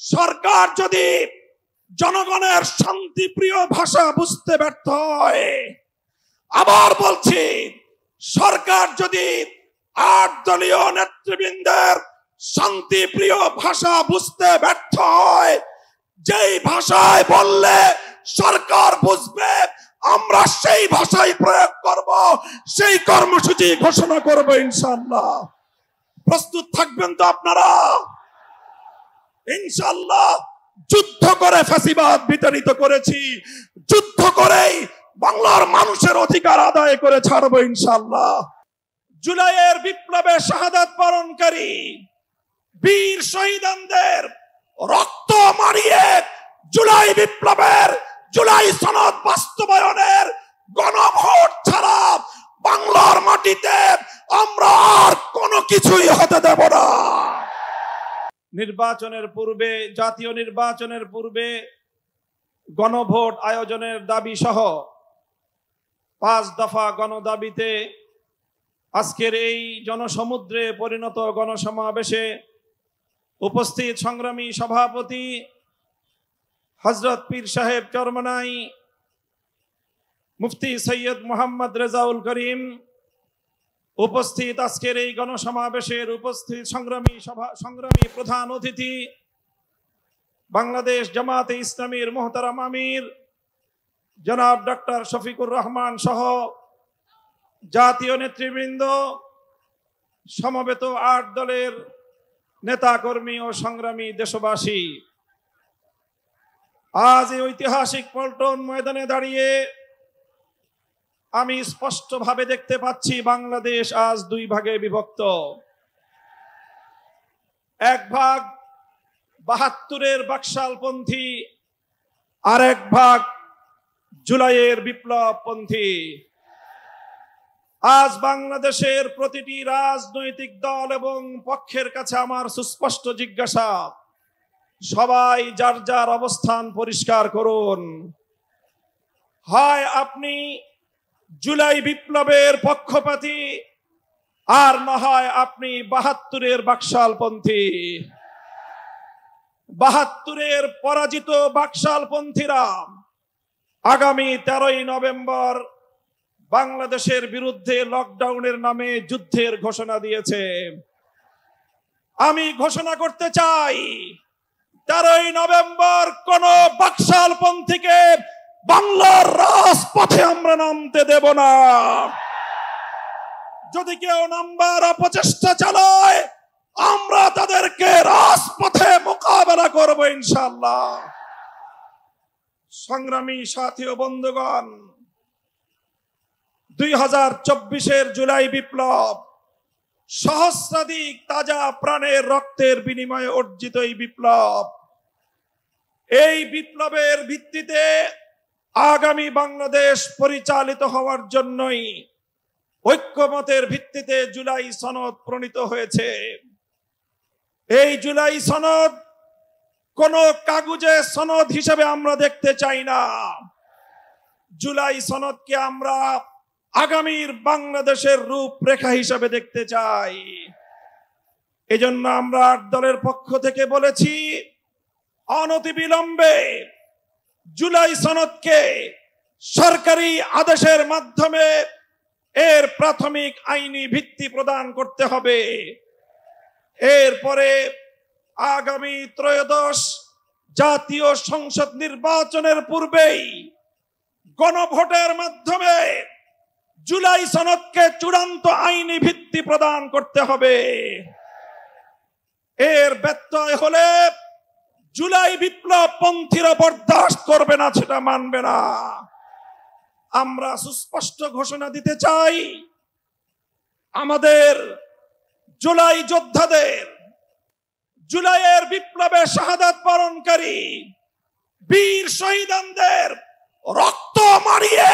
সরকার যদি জনগণের শান্তিপ্রিয় ভাষা বুঝতে ব্যর্থ হয়, আবার বলছি, সরকার যদি 8 দলীয় নেতৃবৃন্দের শান্তিপ্রিয় ভাষা বুঝতে ব্যর্থ হয়, যেই ভাষায় বললে সরকার বুঝবে আমরা সেই ভাষাই প্রয়োগ করব, সেই কর্মসূচি ঘোষণা করব ইনশাআল্লাহ। প্রস্তুত থাকবেন তো আপনারা? ইনশাআল্লাহ। যুদ্ধ করে ফ্যাসিবাদ বিতাড়িত করেছি, যুদ্ধ করেই বাংলার মানুষের অধিকার আদায় করে ছাড়বো ইনশাআল্লাহ। জুলাইয়ের বিপ্লবে শাহাদাত বরণকারী বীর শহীদদের রক্ত মারিয়ে জুলাই বিপ্লবের, জুলাই সনদ বাস্তবায়নের গণভোট ছাড়া বাংলার মাটিতে আমরা আর কোনো কিছুই হতে দেব না। নির্বাচনের পূর্বে, জাতীয় নির্বাচনের পূর্বে গণভোট আয়োজনের দাবি সহ 5 দফা গণদাবিতে আজকের এই জনসমুদ্রে পরিণত গণসমাবেশে উপস্থিত সংগ্রামী সভাপতি হযরত পীর সাহেব চরমনাই, মুফতি সৈয়দ মোহাম্মদ রেজাউল করিম, উপস্থিত আজকের এই গণসমাবেশের উপস্থিত সংগ্রামী প্রধান অতিথি বাংলাদেশ জামাতে ইসলামীর মোহতারাম আমির জনাব ডক্টর শফিকুর রহমান সহ জাতীয় নেতৃবৃন্দ, সমবেত 8 দলের নেতাকর্মী ও সংগ্রামী দেশবাসী, আজ এই ঐতিহাসিক পল্টন ময়দানে দাঁড়িয়ে আমি স্পষ্টভাবে দেখতে পাচ্ছি বাংলাদেশ আজ 2 ভাগে বিভক্ত। এক ভাগ 72-এর বাকশালপন্থী, আর এক ভাগ জুলাইয়ের বিপ্লবপন্থী। আজ বাংলাদেশের প্রতিটি রাজনৈতিক দল এবং পক্ষের কাছে আমার সুস্পষ্ট জিজ্ঞাসা, সবাই যার যার অবস্থান পরিষ্কার করুন। হয় আপনি জুলাই বিপ্লবের পক্ষপাতী, আর না হয় আপনি 72-এর বাকশালপন্থী। 72-এর পরাজিত বাকশালপন্থীরা আগামী 13ই নভেম্বর বাংলাদেশের বিরুদ্ধে লকডাউনের নামে যুদ্ধের ঘোষণা দিয়েছে। আমি ঘোষণা করতে চাই, 13ই নভেম্বর কোন বাকশালপন্থীকে বাংলার রাজপথে আমরা নামতে দেব না। যদি কেউ নামবার অপচেষ্টা চালায়, আমরা তাদেরকে রাজপথে মোকাবেলা করব ইনশাআল্লাহ। সংগ্রামী সাথী ও বন্ধুগণ, 2024-এর জুলাই বিপ্লব সহস্রাধিক তাজা প্রাণের রক্তের বিনিময়ে অর্জিত এই বিপ্লব। এই বিপ্লবের ভিত্তিতে আগামী বাংলাদেশ পরিচালিত হওয়ার জন্যই ঐক্যমতের ভিত্তিতে জুলাই সনদ প্রণীত হয়েছে। এই জুলাই সনদ কোন কাগজে সনদ হিসেবে আমরা দেখতে চাই না। জুলাই সনদকে আমরা আগামীর বাংলাদেশের রূপরেখা হিসেবে দেখতে চাই। এজন্য আমরা 8 দলের পক্ষ থেকে বলেছি, অনতিবিলম্বে জুলাই সনদকে সরকারি আদেশের মাধ্যমে এর প্রাথমিক আইনি ভিত্তি প্রদান করতে হবে। এরপরে আগামী 13শ জাতীয় সংসদ নির্বাচনের পূর্বেই গণভোটের মাধ্যমে জুলাই সনদকে চূড়ান্ত আইনি ভিত্তি প্রদান করতে হবে। এর ব্যত্যয় হলে জুলাই বিপ্লব পন্থীরা বরদাস্ত করবে না, সেটা মানবে না। আমরা সুস্পষ্ট ঘোষণা দিতে চাই, আমাদের জুলাই যোদ্ধাদের, জুলাইয়ের বিপ্লবে শাহাদাত বরণকারী বীর শহীদদের রক্ত মারিয়ে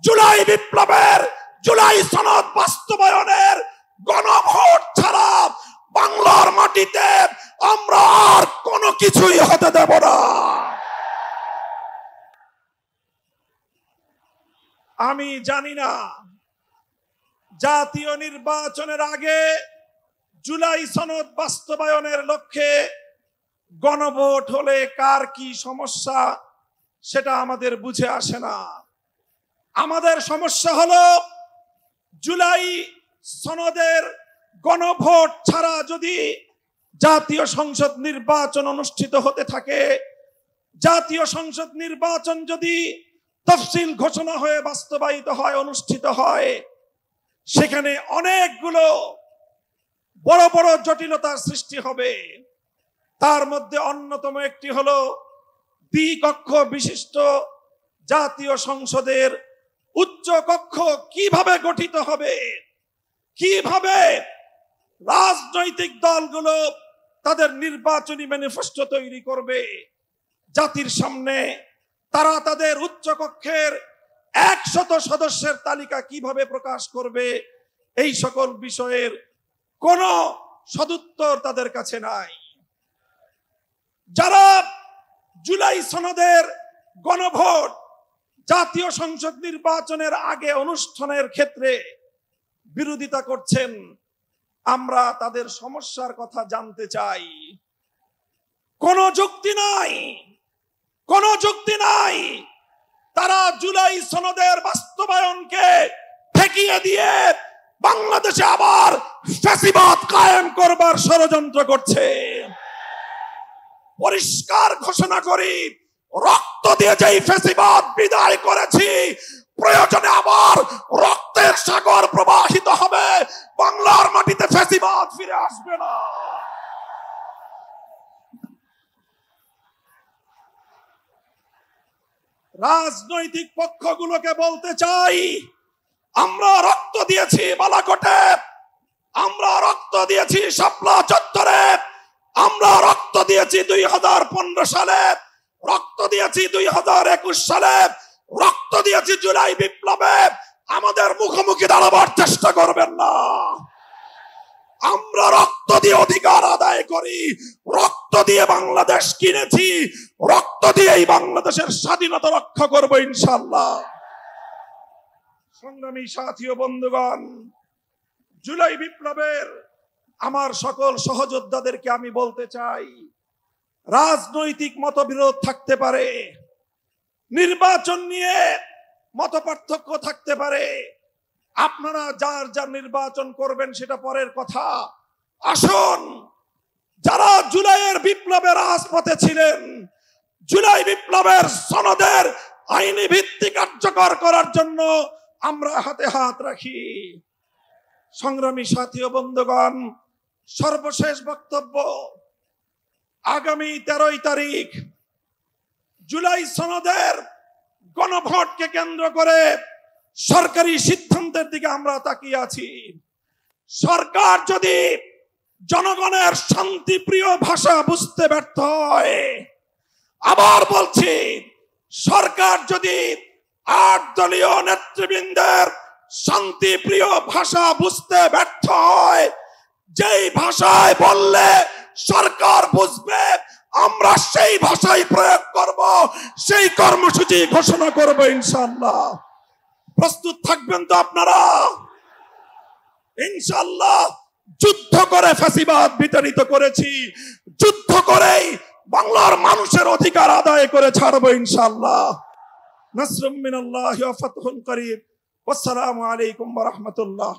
জুলাই বিপ্লবের, জুলাই সনদ বাস্তবায়নের গণভোট ছাড়া বাংলার মাটিতে আমরা আর কোনো কিছুই হতে দেব না। আমি জানি না জাতীয় নির্বাচনের আগে জুলাই সনদ বাস্তবায়নের লক্ষ্যে গণভোট হলে কার কি সমস্যা সেটা আমাদের বুঝে আসে না। আমাদের সমস্যা হলো জুলাই সনদের গণভোট ছাড়া যদি জাতীয় সংসদ নির্বাচন অনুষ্ঠিত হতে থাকে, জাতীয় সংসদ নির্বাচন যদি তফসিল ঘোষণা হয়ে বাস্তবায়িত হয়, অনুষ্ঠিত হয়, সেখানে অনেকগুলো বড় বড় জটিলতার সৃষ্টি হবে। তার মধ্যে অন্যতম একটি হলো দ্বিকক্ষ বিশিষ্ট জাতীয় সংসদের উচ্চ কক্ষ কিভাবে গঠিত হবে, কিভাবে রাজনৈতিক দলগুলো তাদের নির্বাচনী ম্যানিফেস্টো তৈরি করবে, জাতির সামনে তারা তাদের উচ্চ কক্ষের 100 সদস্যের তালিকা কিভাবে প্রকাশ করবে, এই সকল বিষয়ের কোনো সদুত্তর তাদের কাছে নাই। যারা জুলাই সনদের গণভোট জাতীয় সংসদ নির্বাচনের আগে অনুষ্ঠানের ক্ষেত্রে বিরোধিতা করছেন, আমরা তাদের সমস্যার কথা জানতে চাই। কোনো যুক্তি নাই, কোনো যুক্তি নাই। তারা জুলাই সনদের বাস্তবায়নকে ঠেকিয়ে দিয়ে বাংলাদেশে আবার ফ্যাসিবাদ কায়েম করবার ষড়যন্ত্র করছে। পরিষ্কার ঘোষণা করি, রক্ত দিয়ে যেই ফ্যাসিবাদ বিদায় করেছি, প্রয়োজনে আবার রক্তের সাগর প্রবাহিত হবে, বাংলার মাটিতে ফ্যাসিবাদ ফিরে আসবে না। রাজনৈতিক পক্ষগুলোকে বলতে চাই, আমরা রক্ত দিয়েছি বালাকোটে, আমরা রক্ত দিয়েছি শাপলা চত্বরে, আমরা রক্ত দিয়েছি 2015 সালে, রক্ত দিয়েছি 2021 সালে, রক্ত দিয়েছি জুলাই বিপ্লবে। আমাদের মুখোমুখি দাঁড়াবার চেষ্টা করবেন না। আমরা রক্ত দিয়ে অধিকার আদায় করি, রক্ত দিয়ে বাংলাদেশ কিনেছি, রক্ত দিয়েই বাংলাদেশের স্বাধীনতা রক্ষা করব ইনশাআল্লাহ। সংগ্রামী সাথী ও বন্ধুগণ, জুলাই বিপ্লবের আমার সকল সহযোদ্ধাদেরকে আমি বলতে চাই, রাজনৈতিক মতবিরোধ থাকতে পারে, নির্বাচন নিয়ে মতপার্থক্য থাকতে পারে, আপনারা যার যার নির্বাচন করবেন সেটা পরের কথা। আসুন, যারা জুলাইয়ের বিপ্লবের রাজপথে ছিলেন, জুলাই বিপ্লবের সনদের আইনি ভিত্তি কার্যকর করার জন্য আমরা হাতে হাত রাখি। সংগ্রামী সাথী ও বন্ধুগণ, সর্বশেষ বক্তব্য, আগামী 13 তারিখ জুলাই সনদের গণভোটকে কেন্দ্র করে সরকারি সিদ্ধান্তের দিকে আমরা তাকিয়ে আছি। সরকার যদি জনগণের শান্তিপ্রিয় ভাষা বুঝতে ব্যর্থ হয়, আবার বলছি, সরকার যদি 8 দলীয় নেতৃবৃন্দের শান্তিপ্রিয় ভাষা বুঝতে ব্যর্থ হয়, যেই ভাষায় বললে সরকার বুঝবে, আমরা সেই ভাষাই প্রয়োগ করব, সেই কর্মসূচি ঘোষণা করব ইনশাআল্লাহ। প্রস্তুত থাকবেন তো আপনারা? ইনশাআল্লাহ যুদ্ধ করে ফ্যাসিবাদ বিতাড়িত করেছি, যুদ্ধ করেই বাংলার মানুষের অধিকার আদায় করে ছাড়বো ইনশাআল্লাহ। নাসরুম মিনাল্লাহি ওয়া ফাতহুন করিব। আসসালামু আলাইকুম ওয়া রাহমাতুল্লাহ।